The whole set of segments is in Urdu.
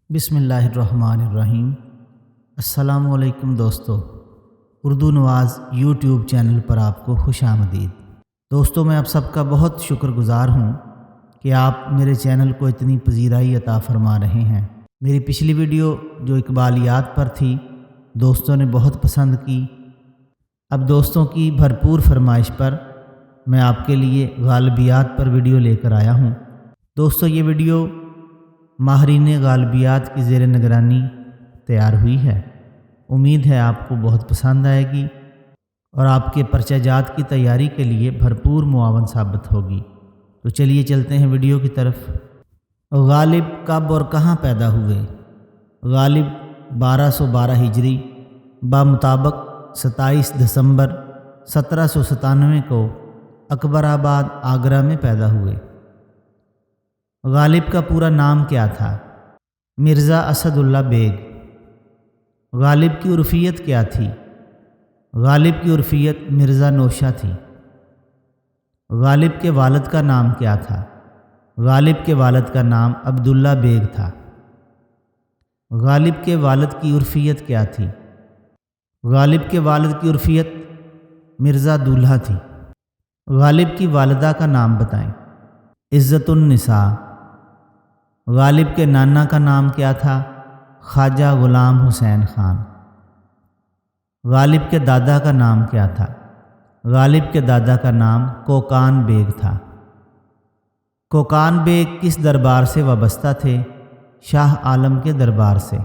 بسم اللہ الرحمن الرحیم۔ السلام علیکم دوستو، اردو نواز یوٹیوب چینل پر آپ کو خوش آمدید۔ دوستو، میں آپ سب کا بہت شکر گزار ہوں کہ آپ میرے چینل کو اتنی پذیرائی عطا فرما رہے ہیں۔ میری پچھلی ویڈیو جو اقبالیات پر تھی دوستوں نے بہت پسند کی۔ اب دوستوں کی بھرپور فرمائش پر میں آپ کے لیے غالبیات پر ویڈیو لے کر آیا ہوں۔ دوستو، یہ ویڈیو ماہرین غالبیات کی زیر نگرانی تیار ہوئی ہے۔ امید ہے آپ کو بہت پسند آئے گی اور آپ کے پرچہ جات کی تیاری کے لیے بھرپور معاون ثابت ہوگی۔ تو چلیے چلتے ہیں ویڈیو کی طرف۔ غالب کب اور کہاں پیدا ہوئے؟ غالب 1212 ہجری بمطابق 27 دسمبر 1797 کو اکبر آباد آگرہ میں پیدا ہوئے۔ غالب کا پورا نام کیا تھا؟ مرزا اسد اللہ بیگ۔ غالب کی عرفیت کیا تھی؟ غالب کی عرفیت مرزا نوشہ تھی۔ غالب کے والد کا نام کیا تھا؟ غالب کے والد کا نام عبداللہ بیگ تھا۔ غالب کے والد کی عرفیت کیا تھی؟ غالب کے والد کی عرفیت مرزا دولہا تھی۔ غالب کی والدہ کا نام بتائیں۔ عزت النساء۔ غالب کے نانا کا نام کیا تھا؟ خواجہ غلام حسین خان۔ غالب کے دادا کا نام کیا تھا؟ غالب کے دادا کا نام کوکان بیگ تھا۔ کوکان بیگ کس دربار سے وابستہ تھے؟ شاہ عالم کے دربار سے۔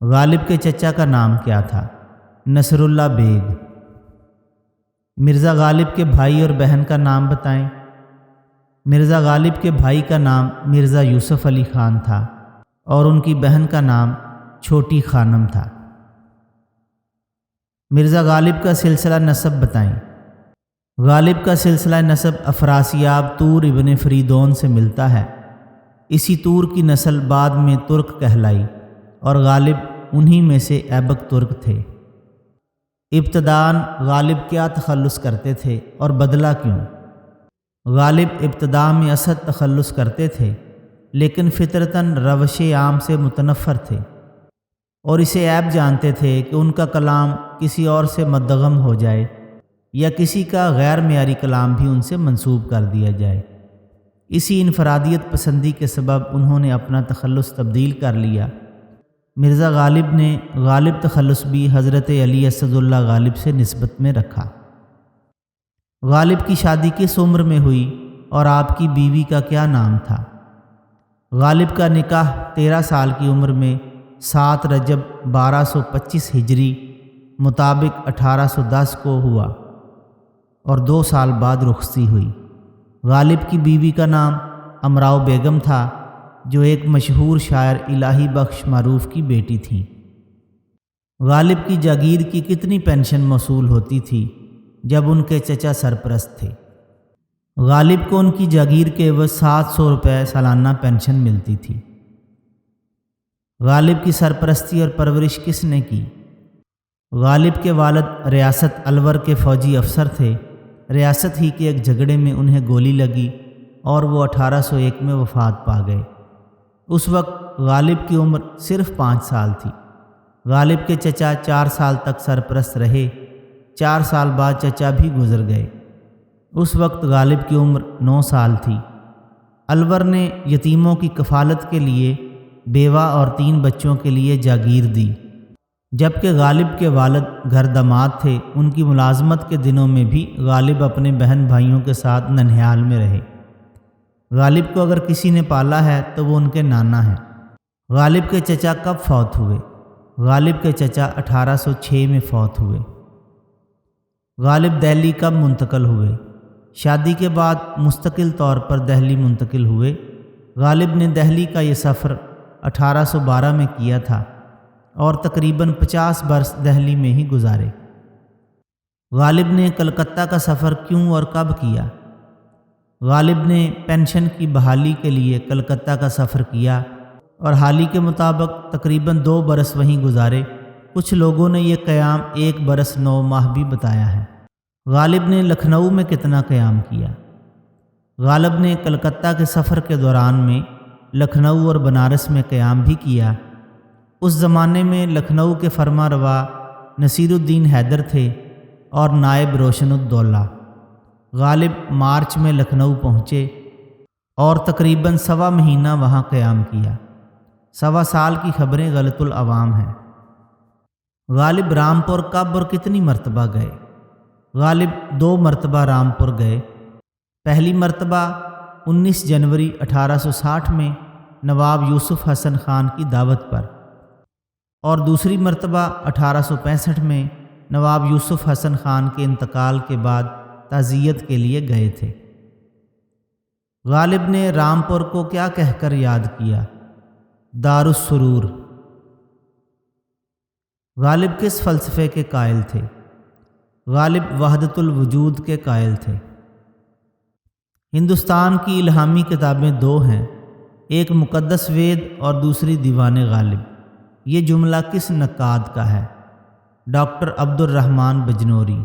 غالب کے چچا کا نام کیا تھا؟ نصر اللہ بیگ۔ مرزا غالب کے بھائی اور بہن کا نام بتائیں۔ مرزا غالب کے بھائی کا نام مرزا یوسف علی خان تھا اور ان کی بہن کا نام چھوٹی خانم تھا۔ مرزا غالب کا سلسلہ نسب بتائیں۔ غالب کا سلسلہ نسب افراسیاب طور ابن فریدون سے ملتا ہے۔ اسی طور کی نسل بعد میں ترک کہلائی اور غالب انہی میں سے ایبک ترک تھے۔ ابتداءً غالب کیا تخلص کرتے تھے اور بدلہ کیوں؟ غالب ابتداء میں اسد تخلص کرتے تھے لیکن فطرتاً روش عام سے متنفر تھے اور اسے عیب جانتے تھے کہ ان کا کلام کسی اور سے مدغم ہو جائے یا کسی کا غیر معیاری کلام بھی ان سے منسوب کر دیا جائے۔ اسی انفرادیت پسندی کے سبب انہوں نے اپنا تخلص تبدیل کر لیا۔ مرزا غالب نے غالب تخلص بھی حضرت علی اسد اللہ غالب سے نسبت میں رکھا۔ غالب کی شادی کس عمر میں ہوئی اور آپ کی بیوی کا کیا نام تھا؟ غالب کا نکاح 13 سال کی عمر میں 7 رجب 1225 ہجری مطابق 1810 کو ہوا اور 2 سال بعد رخصتی ہوئی۔ غالب کی بیوی کا نام امراؤ بیگم تھا جو ایک مشہور شاعر الہی بخش معروف کی بیٹی تھی۔ غالب کی جاگیر کی کتنی پینشن موصول ہوتی تھی جب ان کے چچا سرپرست تھے؟ غالب کو ان کی جاگیر کے عوض 700 روپے سالانہ پینشن ملتی تھی۔ غالب کی سرپرستی اور پرورش کس نے کی؟ غالب کے والد ریاست الور کے فوجی افسر تھے۔ ریاست ہی کے ایک جھگڑے میں انہیں گولی لگی اور وہ 1801 میں وفات پا گئے۔ اس وقت غالب کی عمر صرف 5 سال تھی۔ غالب کے چچا 4 سال تک سرپرست رہے۔ 4 سال بعد چچا بھی گزر گئے۔ اس وقت غالب کی عمر 9 سال تھی۔ الور نے یتیموں کی کفالت کے لیے بیوہ اور 3 بچوں کے لیے جاگیر دی، جبکہ غالب کے والد گھر داماد تھے۔ ان کی ملازمت کے دنوں میں بھی غالب اپنے بہن بھائیوں کے ساتھ ننہال میں رہے۔ غالب کو اگر کسی نے پالا ہے تو وہ ان کے نانا ہیں۔ غالب کے چچا کب فوت ہوئے؟ غالب کے چچا 1806 میں فوت ہوئے۔ غالب دہلی کب منتقل ہوئے؟ شادی کے بعد مستقل طور پر دہلی منتقل ہوئے۔ غالب نے دہلی کا یہ سفر 1812 میں کیا تھا اور تقریباً 50 برس دہلی میں ہی گزارے۔ غالب نے کلکتہ کا سفر کیوں اور کب کیا؟ غالب نے پینشن کی بحالی کے لیے کلکتہ کا سفر کیا اور حالی کے مطابق تقریباً 2 برس وہیں گزارے۔ کچھ لوگوں نے یہ قیام 1 برس 9 ماہ بھی بتایا ہے۔ غالب نے لکھنؤ میں کتنا قیام کیا؟ غالب نے کلکتہ کے سفر کے دوران میں لکھنؤ اور بنارس میں قیام بھی کیا۔ اس زمانے میں لکھنؤ کے فرما روا نصیر الدین حیدر تھے اور نائب روشن الدولہ۔ غالب مارچ میں لکھنؤ پہنچے اور تقریباً سوا مہینہ وہاں قیام کیا۔ سوا سال کی خبریں غلط العوام ہیں۔ غالب رامپور کب اور کتنی مرتبہ گئے؟ غالب 2 مرتبہ رامپور گئے۔ پہلی مرتبہ 19 جنوری 1860 میں نواب یوسف حسن خان کی دعوت پر، اور دوسری مرتبہ 1865 میں نواب یوسف حسن خان کے انتقال کے بعد تعزیت کے لیے گئے تھے۔ غالب نے رامپور کو کیا کہہ کر یاد کیا؟ دار السرور۔ غالب کس فلسفے کے قائل تھے؟ غالب وحدت الوجود کے قائل تھے۔ ہندوستان کی الہامی کتابیں 2 ہیں، ایک مقدس وید اور دوسری دیوان غالب۔ یہ جملہ کس نقاد کا ہے؟ ڈاکٹر عبد الرحمن بجنوری۔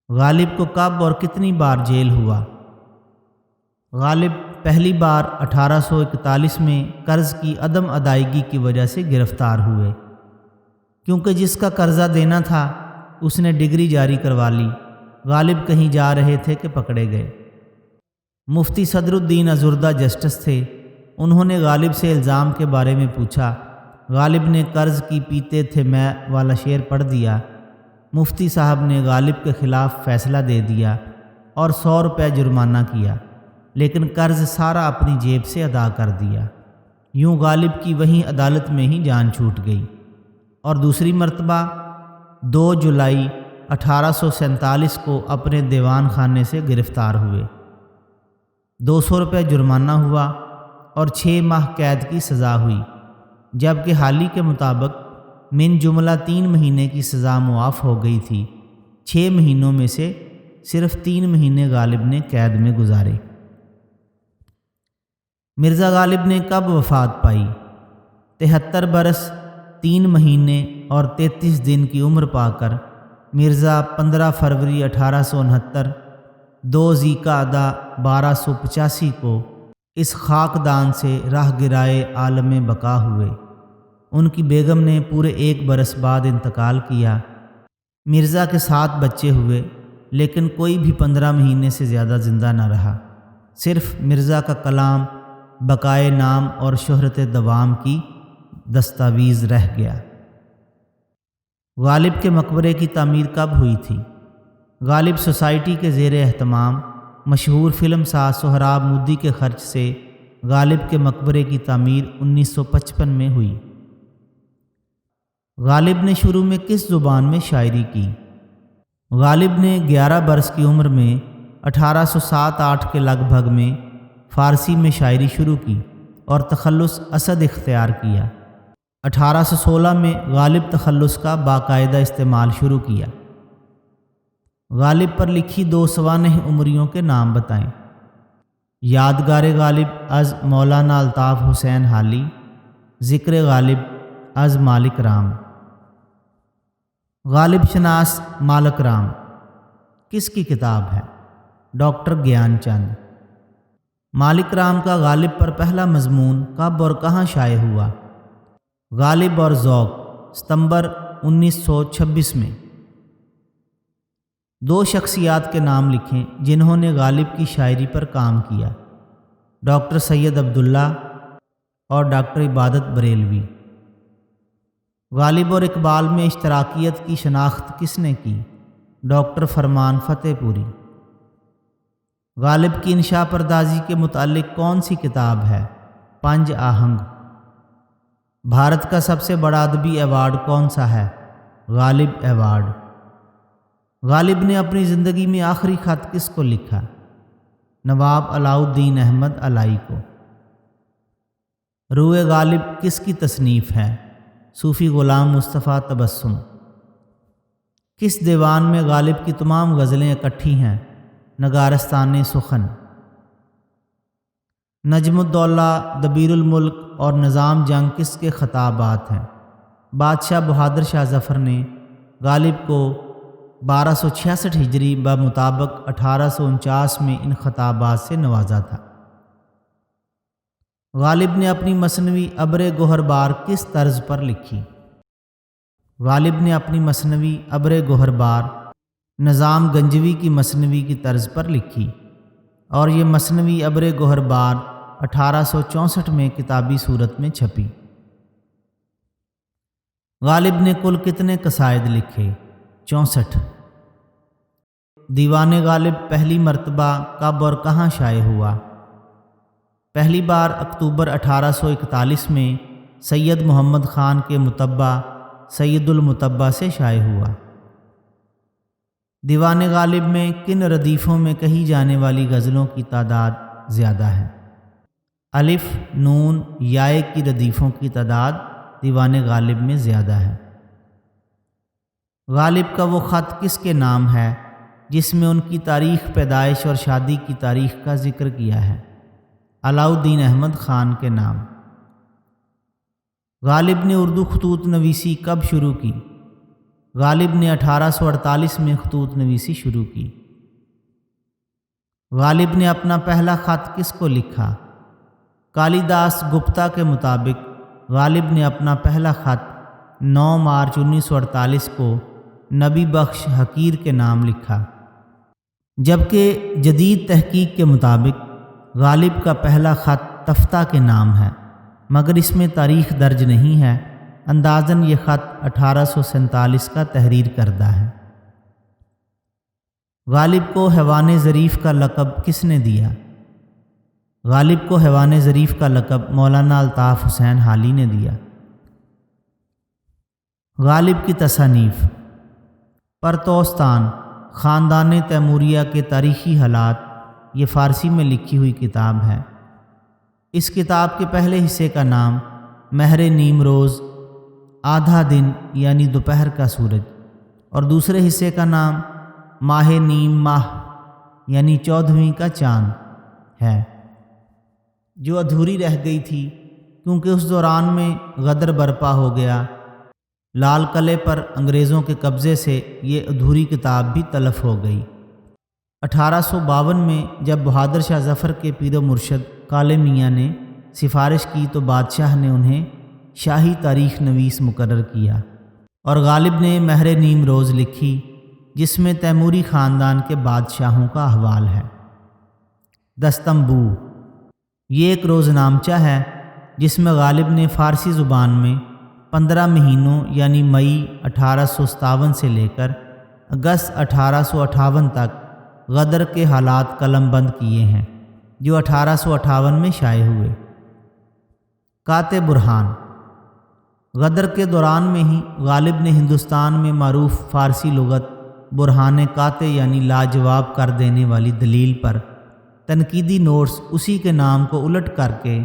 غالب کو کب اور کتنی بار جیل ہوا؟ غالب پہلی بار 1841 میں قرض کی عدم ادائیگی کی وجہ سے گرفتار ہوئے، کیونکہ جس کا قرضہ دینا تھا اس نے ڈگری جاری کروا لی۔ غالب کہیں جا رہے تھے کہ پکڑے گئے۔ مفتی صدر الدین ازردہ جسٹس تھے۔ انہوں نے غالب سے الزام کے بارے میں پوچھا۔ غالب نے قرض کی پیتے تھے میں والا شعر پڑھ دیا۔ مفتی صاحب نے غالب کے خلاف فیصلہ دے دیا اور 100 روپے جرمانہ کیا، لیکن قرض سارا اپنی جیب سے ادا کر دیا۔ یوں غالب کی وہیں عدالت میں ہی جان چھوٹ گئی۔ اور دوسری مرتبہ 2 جولائی 1847 کو اپنے دیوان خانے سے گرفتار ہوئے۔ 200 روپے جرمانہ ہوا اور 6 ماہ قید کی سزا ہوئی، جبکہ حالی کے مطابق من جملہ 3 مہینے کی سزا معاف ہو گئی تھی۔ 6 مہینوں میں سے صرف 3 مہینے غالب نے قید میں گزارے۔ مرزا غالب نے کب وفات پائی؟ 73 برس 3 مہینے اور 33 دن کی عمر پا کر مرزا 15 فروری 1869 2 ذی القعدہ 1285 کو اس خاکدان سے راہ گرائے عالم بقا ہوئے۔ ان کی بیگم نے پورے 1 برس بعد انتقال کیا۔ مرزا کے 7 بچے ہوئے، لیکن کوئی بھی 15 مہینے سے زیادہ زندہ نہ رہا۔ صرف مرزا کا کلام بقائے نام اور شہرت دوام کی دستاویز رہ گیا۔ غالب کے مقبرے کی تعمیر کب ہوئی تھی؟ غالب سوسائٹی کے زیر اہتمام مشہور فلم ساز سہراب مودی کے خرچ سے غالب کے مقبرے کی تعمیر 1955 میں ہوئی۔ غالب نے شروع میں کس زبان میں شاعری کی؟ غالب نے 11 برس کی عمر میں 1807-8 کے لگ بھگ میں فارسی میں شاعری شروع کی اور تخلص اسد اختیار کیا۔ 1816 میں غالب تخلص کا باقاعدہ استعمال شروع کیا۔ غالب پر لکھی 2 سوانح عمریوں کے نام بتائیں۔ یادگار غالب از مولانا الطاف حسین حالی، ذکر غالب از مالک رام۔ غالب شناس مالک رام کس کی کتاب ہے؟ ڈاکٹر گیان چند۔ مالک رام کا غالب پر پہلا مضمون کب اور کہاں شائع ہوا؟ غالب اور ذوق، ستمبر 1926 میں۔ 2 شخصیات کے نام لکھیں جنہوں نے غالب کی شاعری پر کام کیا۔ ڈاکٹر سید عبداللہ اور ڈاکٹر عبادت بریلوی۔ غالب اور اقبال میں اشتراکیت کی شناخت کس نے کی؟ ڈاکٹر فرمان فتح پوری۔ غالب کی انشاء پردازی کے متعلق کون سی کتاب ہے؟ 5 آہنگ۔ بھارت کا سب سے بڑا ادبی ایوارڈ کون سا ہے؟ غالب ایوارڈ۔ غالب نے اپنی زندگی میں آخری خط کس کو لکھا؟ نواب علاء الدین احمد علائی کو۔ روئے غالب کس کی تصنیف ہے؟ صوفی غلام مصطفیٰ تبسم۔ کس دیوان میں غالب کی تمام غزلیں اکٹھی ہیں؟ نگارستان سخن۔ نجم الدولہ، دبیر الملک اور نظام جنگ کس کے خطابات ہیں؟ بادشاہ بہادر شاہ ظفر نے غالب کو 1266 ہجری بمطابق 1849 میں ان خطابات سے نوازا تھا۔ غالب نے اپنی مثنوی ابر گوہر بار کس طرز پر لکھی؟ غالب نے اپنی مثنوی ابر گوہر بار نظام گنجوی کی مثنوی کی طرز پر لکھی اور یہ مثنوی ابر گوہر بار 1864 میں کتابی صورت میں چھپی۔ غالب نے کل کتنے قصائد لکھے؟ 64۔ دیوان غالب پہلی مرتبہ کب اور کہاں شائع ہوا؟ پہلی بار اکتوبر 1841 میں سید محمد خان کے متبع سید المتبع سے شائع ہوا۔ دیوان غالب میں کن ردیفوں میں کہی جانے والی غزلوں کی تعداد زیادہ ہے؟ الف، نون، یائے کی ردیفوں کی تعداد دیوان غالب میں زیادہ ہے۔ غالب کا وہ خط کس کے نام ہے جس میں ان کی تاریخ پیدائش اور شادی کی تاریخ کا ذکر کیا ہے؟ علاؤالدین احمد خان کے نام۔ غالب نے اردو خطوط نویسی کب شروع کی؟ غالب نے 1848 میں خطوط نویسی شروع کی۔ غالب نے اپنا پہلا خط کس کو لکھا؟ کالی داس گپتا کے مطابق غالب نے اپنا پہلا خط 9 مارچ 1948 کو نبی بخش حقیر کے نام لکھا، جبکہ جدید تحقیق کے مطابق غالب کا پہلا خط تفتہ کے نام ہے، مگر اس میں تاریخ درج نہیں ہے۔ اندازاً یہ خط 1847 کا تحریر کردہ ہے۔ غالب کو حیوان ظریف کا لقب کس نے دیا؟ غالب کو حیوان ظریف کا لقب مولانا الطاف حسین حالی نے دیا۔ غالب کی تصانیف: پرتوستان، خاندان تیموریہ کے تاریخی حالات، یہ فارسی میں لکھی ہوئی کتاب ہے۔ اس کتاب کے پہلے حصے کا نام مہر نیم روز، آدھا دن یعنی دوپہر کا سورج، اور دوسرے حصے کا نام ماہ نیم ماہ یعنی 14ویں کا چاند ہے، جو ادھوری رہ گئی تھی کیونکہ اس دوران میں غدر برپا ہو گیا۔ لال قلعے پر انگریزوں کے قبضے سے یہ ادھوری کتاب بھی تلف ہو گئی۔ 1852 میں جب بہادر شاہ ظفر کے پیر و مرشد کالے میاں نے سفارش کی تو بادشاہ نے انہیں شاہی تاریخ نویس مقرر کیا اور غالب نے مہر نیم روز لکھی، جس میں تیموری خاندان کے بادشاہوں کا احوال ہے۔ دستمبو، یہ ایک روزنامچہ ہے جس میں غالب نے فارسی زبان میں 15 مہینوں یعنی مئی 1857 سے لے کر اگست 1858 تک غدر کے حالات قلم بند کیے ہیں، جو 1858 میں شائع ہوئے۔ قاطع برہان، غدر کے دوران میں ہی غالب نے ہندوستان میں معروف فارسی لغت برہان قاطع یعنی لاجواب کر دینے والی دلیل پر تنقیدی نوٹس اسی کے نام کو الٹ کر کے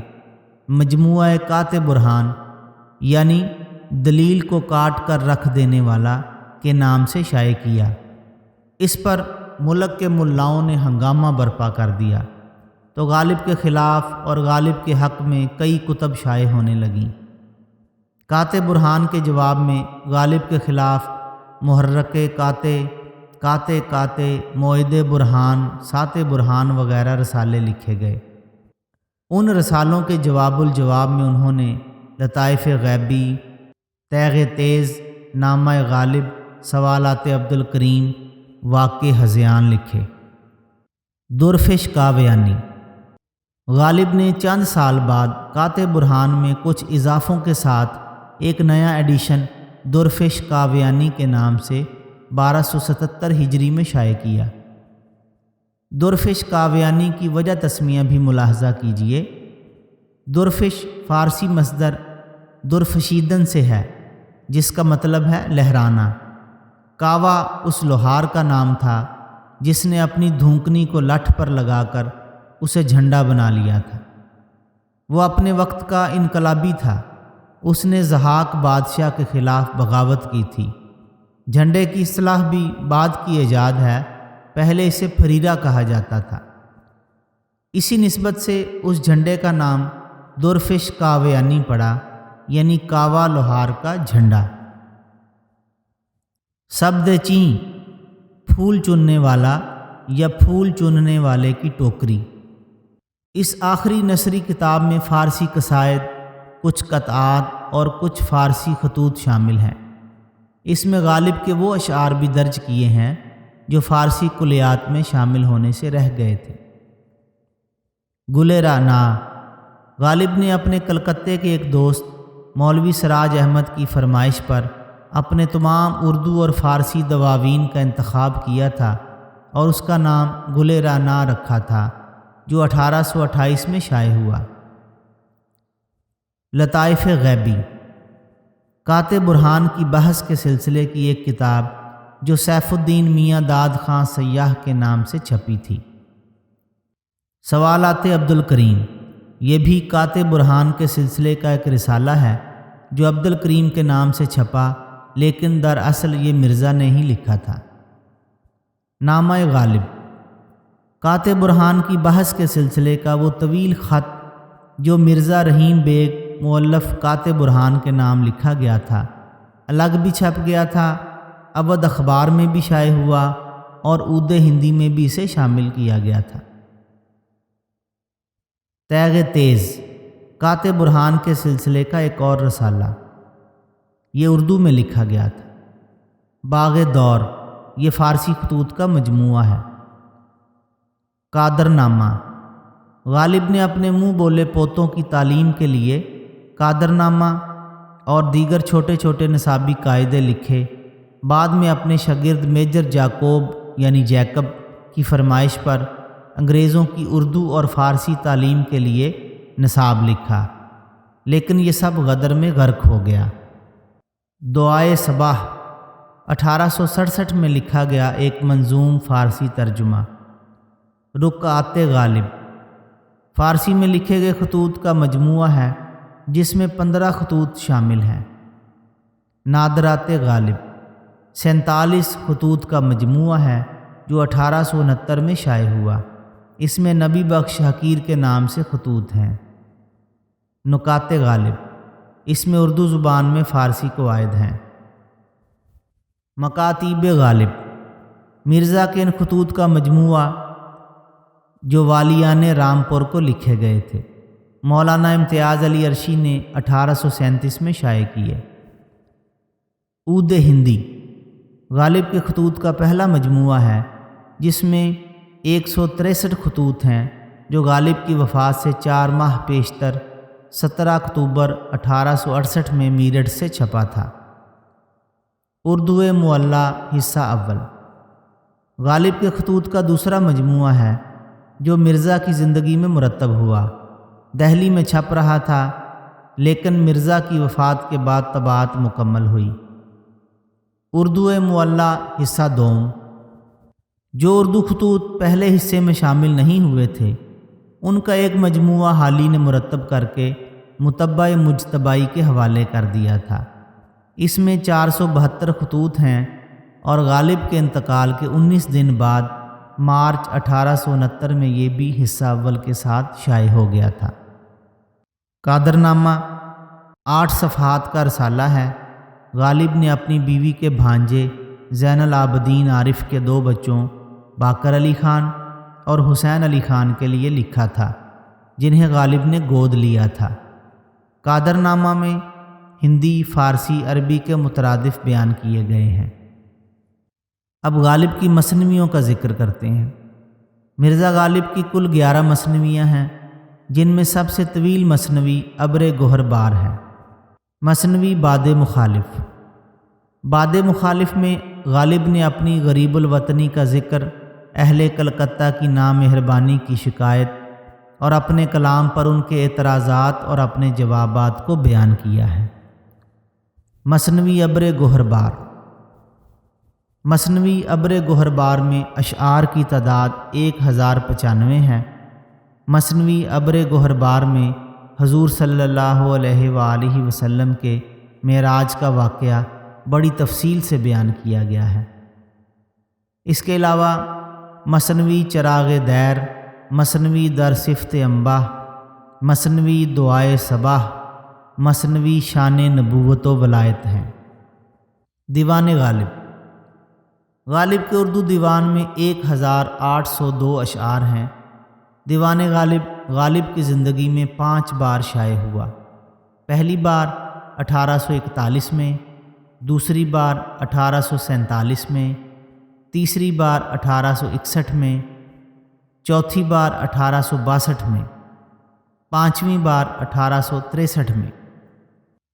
مجموعہ قاطع برہان یعنی دلیل کو کاٹ کر رکھ دینے والا کے نام سے شائع کیا۔ اس پر ملک کے ملاؤں نے ہنگامہ برپا کر دیا تو غالب کے خلاف اور غالب کے حق میں کئی کتب شائع ہونے لگیں۔ قاطع برہان کے جواب میں غالب کے خلاف محرک قاطع، قاطع قاطع، موعد برہان، ساطع برہان وغیرہ رسالے لکھے گئے۔ ان رسالوں کے جواب الجواب میں انہوں نے لطائف غیبی، تیغ تیز، نامہ غالب، سوالات عبدالکریم، واقع ہذیان لکھے۔ درفش کاویانی، غالب نے چند سال بعد قاطع برہان میں کچھ اضافوں کے ساتھ ایک نیا ایڈیشن درفش کاویانی کے نام سے 1277 ہجری میں شائع کیا۔ درفش کاویانی کی وجہ تسمیہ بھی ملاحظہ کیجیے۔ درفش فارسی مصدر درفشیدن سے ہے، جس کا مطلب ہے لہرانا۔ کاوا اس لوہار کا نام تھا جس نے اپنی دھونکنی کو لٹھ پر لگا کر اسے جھنڈا بنا لیا تھا۔ وہ اپنے وقت کا انقلابی تھا، اس نے ضحاک بادشاہ کے خلاف بغاوت کی تھی۔ جھنڈے کی اصطلاح بھی بعد کی ایجاد ہے، پہلے اسے پھریرا کہا جاتا تھا۔ اسی نسبت سے اس جھنڈے کا نام درفش کاویانی پڑا، یعنی کاوا لوہار کا جھنڈا۔ سبد چین، پھول چننے والا یا پھول چننے والے کی ٹوکری۔ اس آخری نثری کتاب میں فارسی قصائد، کچھ قطعات اور کچھ فارسی خطوط شامل ہیں۔ اس میں غالب کے وہ اشعار بھی درج کیے ہیں جو فارسی کلیات میں شامل ہونے سے رہ گئے تھے۔ گل رانا غالب نے اپنے کلکتے کے ایک دوست مولوی سراج احمد کی فرمائش پر اپنے تمام اردو اور فارسی دواوین کا انتخاب کیا تھا اور اس کا نام گل رانا رکھا تھا، جو 1828 میں شائع ہوا۔ لطائف غیبی کاتب برہان کی بحث کے سلسلے کی ایک کتاب جو سیف الدین میاں داد خان سیاح کے نام سے چھپی تھی۔ سوالات عبدالکریم یہ بھی کاتب برہان کے سلسلے کا ایک رسالہ ہے جو عبدالکریم کے نام سے چھپا، لیکن دراصل یہ مرزا نے ہی لکھا تھا۔ نامہ غالب کاتب برہان کی بحث کے سلسلے کا وہ طویل خط جو مرزا رحیم بیگ مؤلف کاتب برہان کے نام لکھا گیا تھا، الگ بھی چھپ گیا تھا، اودھ اخبار میں بھی شائع ہوا اور عود ہندی میں بھی اسے شامل کیا گیا تھا۔ تیغ تیز کاتب برہان کے سلسلے کا ایک اور رسالہ، یہ اردو میں لکھا گیا تھا۔ باغ دور یہ فارسی خطوط کا مجموعہ ہے۔ قادر نامہ غالب نے اپنے منہ بولے پوتوں کی تعلیم کے لیے قادر نامہ اور دیگر چھوٹے چھوٹے نصابی قاعدے لکھے۔ بعد میں اپنے شاگرد میجر جاکوب یعنی جیکب کی فرمائش پر انگریزوں کی اردو اور فارسی تعلیم کے لیے نصاب لکھا، لیکن یہ سب غدر میں غرق ہو گیا۔ دعائے صباح 1867 میں لکھا گیا ایک منظوم فارسی ترجمہ۔ رکعات غالب فارسی میں لکھے گئے خطوط کا مجموعہ ہے جس میں 15 خطوط شامل ہیں۔ نادرات غالب 47 خطوط کا مجموعہ ہے جو 1869 میں شائع ہوا۔ اس میں نبی بخش حقیر کے نام سے خطوط ہیں۔ نکات غالب اس میں اردو زبان میں فارسی قواعد ہیں۔ مکاتیب غالب مرزا کے ان خطوط کا مجموعہ جو والیان رامپور کو لکھے گئے تھے، مولانا امتیاز علی عرشی نے 1837 میں شائع کیے۔ عود ہندی غالب کے خطوط کا پہلا مجموعہ ہے جس میں 163 خطوط ہیں جو غالب کی وفات سے 4 ماہ پیشتر 17 اکتوبر 1868 میں میرٹھ سے چھپا تھا۔ اردو معلی حصہ اول غالب کے خطوط کا دوسرا مجموعہ ہے جو مرزا کی زندگی میں مرتب ہوا، دہلی میں چھپ رہا تھا، لیکن مرزا کی وفات کے بعد طباعت مکمل ہوئی۔ اردو معلی حصہ دوم جو اردو خطوط پہلے حصے میں شامل نہیں ہوئے تھے، ان کا ایک مجموعہ حالی نے مرتب کر کے متبع مجتبائی کے حوالے کر دیا تھا۔ اس میں 472 خطوط ہیں اور غالب کے انتقال کے 19 دن بعد مارچ 1869 میں یہ بھی حصہ اول کے ساتھ شائع ہو گیا تھا۔ قادر نامہ 8 صفحات کا رسالہ ہے۔ غالب نے اپنی بیوی کے بھانجے زین العابدین عارف کے 2 بچوں باقر علی خان اور حسین علی خان کے لیے لکھا تھا، جنہیں غالب نے گود لیا تھا۔ قادر نامہ میں ہندی، فارسی، عربی کے مترادف بیان کیے گئے ہیں۔ اب غالب کی مثنویوں کا ذکر کرتے ہیں۔ مرزا غالب کی کل 11 مثنویاں ہیں، جن میں سب سے طویل مثنوی ابر گوہر بار ہے۔ مثنوی باد مخالف باد مخالف میں غالب نے اپنی غریب الوطنی کا ذکر، اہل کلکتہ کی نامہربانی کی شکایت اور اپنے کلام پر ان کے اعتراضات اور اپنے جوابات کو بیان کیا ہے۔ مثنوی ابر گوہر بار مثنوی ابر گوہر بار میں اشعار کی تعداد 1095 ہے۔ مثنوی ابر گوہر بار میں حضور صلی اللہ علیہ وآلہ وسلم کے معراج کا واقعہ بڑی تفصیل سے بیان کیا گیا ہے۔ اس کے علاوہ مثنوی چراغ دیر، مثنوی در صفت انباہ، مثنوی دعائے صباح، مثنوی شان نبوت و ولایت ہیں۔ دیوان غالب کے اردو دیوان میں 1802 اشعار ہیں۔ دیوان غالب غالب کی زندگی میں 5 بار شائع ہوا۔ پہلی بار 1841 میں، دوسری بار 1847 میں، تیسری بار 1861 میں، چوتھی بار 1862 میں، پانچویں بار 1863 میں۔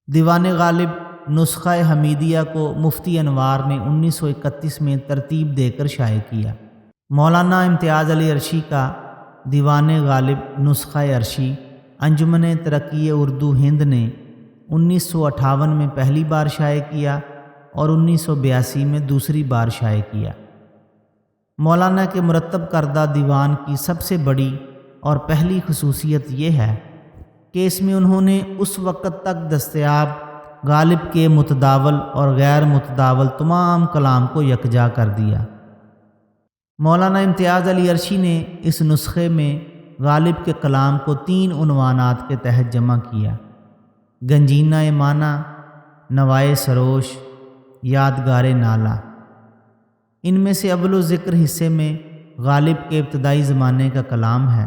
دیوان غالب نسخہ حمیدیہ کو مفتی انوار نے 1931 میں ترتیب دے کر شائع کیا۔ مولانا امتیاز علی عرشی کا دیوان غالب نسخہ عرشی انجمن ترقی اردو ہند نے 1958 میں پہلی بار شائع کیا اور 1982 میں دوسری بار شائع کیا۔ مولانا کے مرتب کردہ دیوان کی سب سے بڑی اور پہلی خصوصیت یہ ہے کہ اس میں انہوں نے اس وقت تک دستیاب غالب کے متداول اور غیر متداول تمام کلام کو یکجا کر دیا۔ مولانا امتیاز علی عرشی نے اس نسخے میں غالب کے کلام کو 3 عنوانات کے تحت جمع کیا: گنجینہ معنی، نوائے سروش، یادگار نالہ۔ ان میں سے اول ذکر حصے میں غالب کے ابتدائی زمانے کا کلام ہے،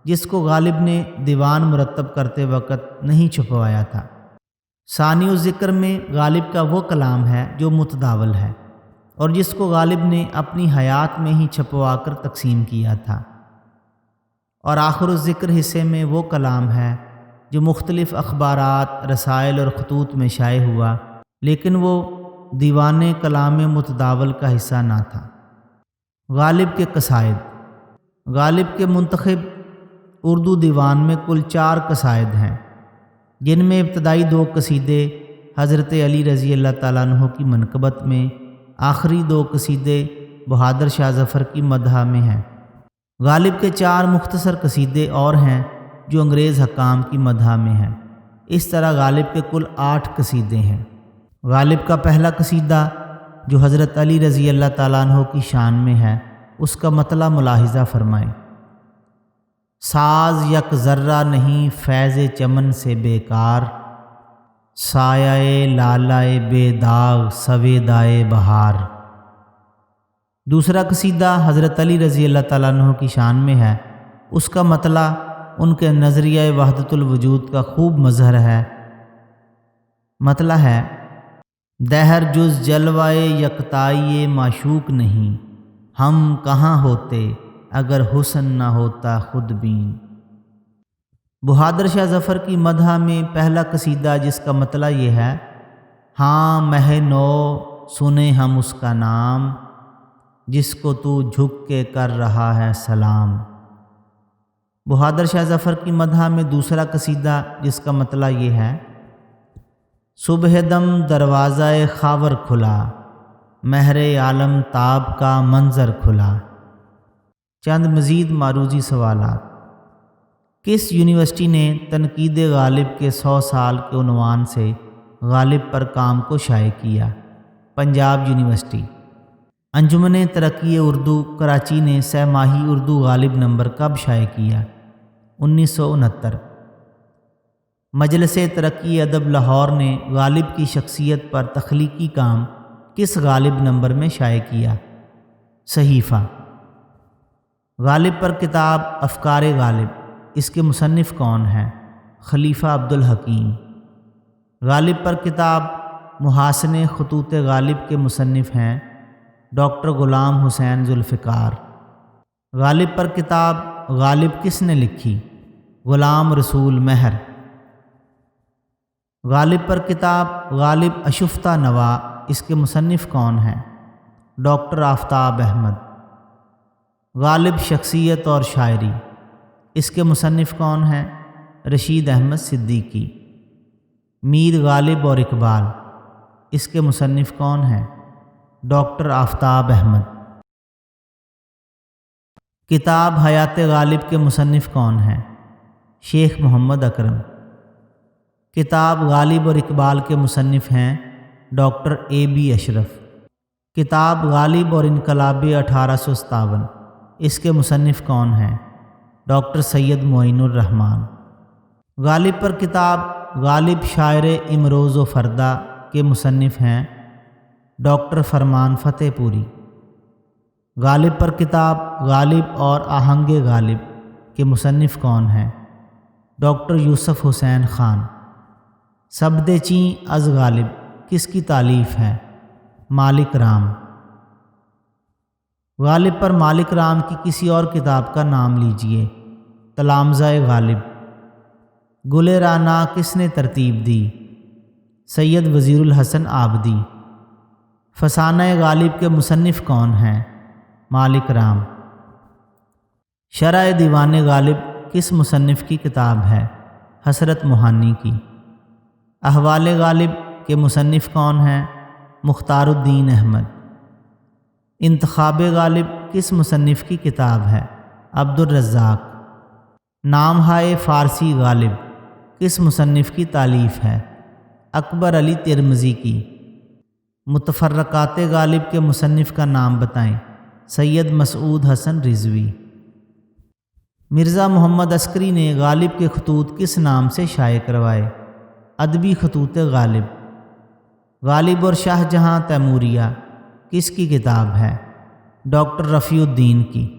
جس کو غالب نے دیوان مرتب کرتے وقت نہیں چھپوایا تھا۔ ثانی ذکر میں غالب کا وہ کلام ہے جو متداول ہے اور جس کو غالب نے اپنی حیات میں ہی چھپوا کر تقسیم کیا تھا، اور آخر الذکر حصے میں وہ کلام ہے جو مختلف اخبارات، رسائل اور خطوط میں شائع ہوا، لیکن وہ دیوان کلام متداول کا حصہ نہ تھا۔ غالب کے قصائد۔ غالب کے منتخب اردو دیوان میں کل 4 قصائد ہیں، جن میں ابتدائی 2 قصیدے حضرت علی رضی اللہ تعالیٰ عنہ کی منقبت میں، آخری 2 قصیدے بہادر شاہ ظفر کی مدح میں ہیں۔ غالب کے 4 مختصر قصیدے اور ہیں جو انگریز حکام کی مدح میں ہیں۔ اس طرح غالب کے کل 8 قصیدے ہیں۔ غالب کا پہلا قصیدہ جو حضرت علی رضی اللہ تعالیٰ عنہ کی شان میں ہے، اس کا مطلع ملاحظہ فرمائیں: ساز یک ذرہ نہیں فیض چمن سے بیکار، سایہ لالائے بے داغ سویدائے بہار۔ دوسرا قصیدہ حضرت علی رضی اللہ تعالیٰ عنہ کی شان میں ہے، اس کا مطلع ان کے نظریہ وحدت الوجود کا خوب مظہر ہے۔ مطلع ہے: دہر جز جلوائے یکتائی معشوق نہیں، ہم کہاں ہوتے اگر حسن نہ ہوتا خود بین۔ بہادر شاہ ظفر کی مدح میں پہلا قصیدہ جس کا مطلع یہ ہے: ہاں مہ نو سنے ہم اس کا نام، جس کو تو جھک کے کر رہا ہے سلام۔ بہادر شاہ ظفر کی مدح میں دوسرا قصیدہ جس کا مطلع یہ ہے: صبح دم دروازہ خاور کھلا، مہر عالم تاب کا منظر کھلا۔ چند مزید معروضی سوالات۔ کس یونیورسٹی نے تنقید غالب کے 100 سال کے عنوان سے غالب پر کام کو شائع کیا؟ پنجاب یونیورسٹی۔ انجمن ترقی اردو کراچی نے 100 ماہی اردو غالب نمبر کب شائع کیا؟ 1969۔ مجلس ترقی ادب لاہور نے غالب کی شخصیت پر تخلیقی کام کس غالب نمبر میں شائع کیا؟ صحیفہ۔ غالب پر کتاب افکار غالب، اس کے مصنف کون ہیں؟ خلیفہ عبدالحکیم۔ غالب پر کتاب محاسن خطوط غالب کے مصنف ہیں ڈاکٹر غلام حسین ذوالفقار۔ غالب پر کتاب غالب کس نے لکھی؟ غلام رسول مہر۔ غالب پر کتاب غالب اشفتہ نوا، اس کے مصنف کون ہیں؟ ڈاکٹر آفتاب احمد۔ غالب شخصیت اور شاعری، اس کے مصنف کون ہیں؟ رشید احمد صدیقی۔ میر غالب اور اقبال، اس کے مصنف کون ہیں؟ ڈاکٹر آفتاب احمد۔ کتاب حیات غالب کے مصنف کون ہیں؟ شیخ محمد اکرم۔ کتاب غالب اور اقبال کے مصنف ہیں ڈاکٹر A.B. اشرف۔ کتاب غالب اور انقلاب 1857، اس کے مصنف کون ہیں؟ ڈاکٹر سید معین الرحمان۔ غالب پر کتاب غالب شاعر امروز و فردا کے مصنف ہیں ڈاکٹر فرمان فتح پوری۔ غالب پر کتاب غالب اور آہنگ غالب کے مصنف کون ہیں؟ ڈاکٹر یوسف حسین خان۔ سبد چیں از غالب کس کی تالیف ہے؟ مالک رام۔ غالب پر مالک رام کی کسی اور کتاب کا نام لیجئے۔ تلامذہ غالب۔ گل رانا کس نے ترتیب دی؟ سید وزیر الحسن آبدی۔ فسانہ غالب کے مصنف کون ہیں؟ مالک رام۔ شرح دیوان غالب کس مصنف کی کتاب ہے؟ حسرت موہانی کی۔ احوال غالب کے مصنف کون ہیں؟ مختار الدین احمد۔ انتخاب غالب کس مصنف کی کتاب ہے؟ عبد الرزاق۔ نامہائے فارسی غالب کس مصنف کی تالیف ہے؟ اکبر علی ترمذی کی۔ متفرقات غالب کے مصنف کا نام بتائیں۔ سید مسعود حسن رضوی۔ مرزا محمد عسکری نے غالب کے خطوط کس نام سے شائع کروائے؟ ادبی خطوط غالب۔ غالب اور شاہ جہاں تیموریہ کس کی کتاب ہے؟ ڈاکٹر رفیع الدین کی۔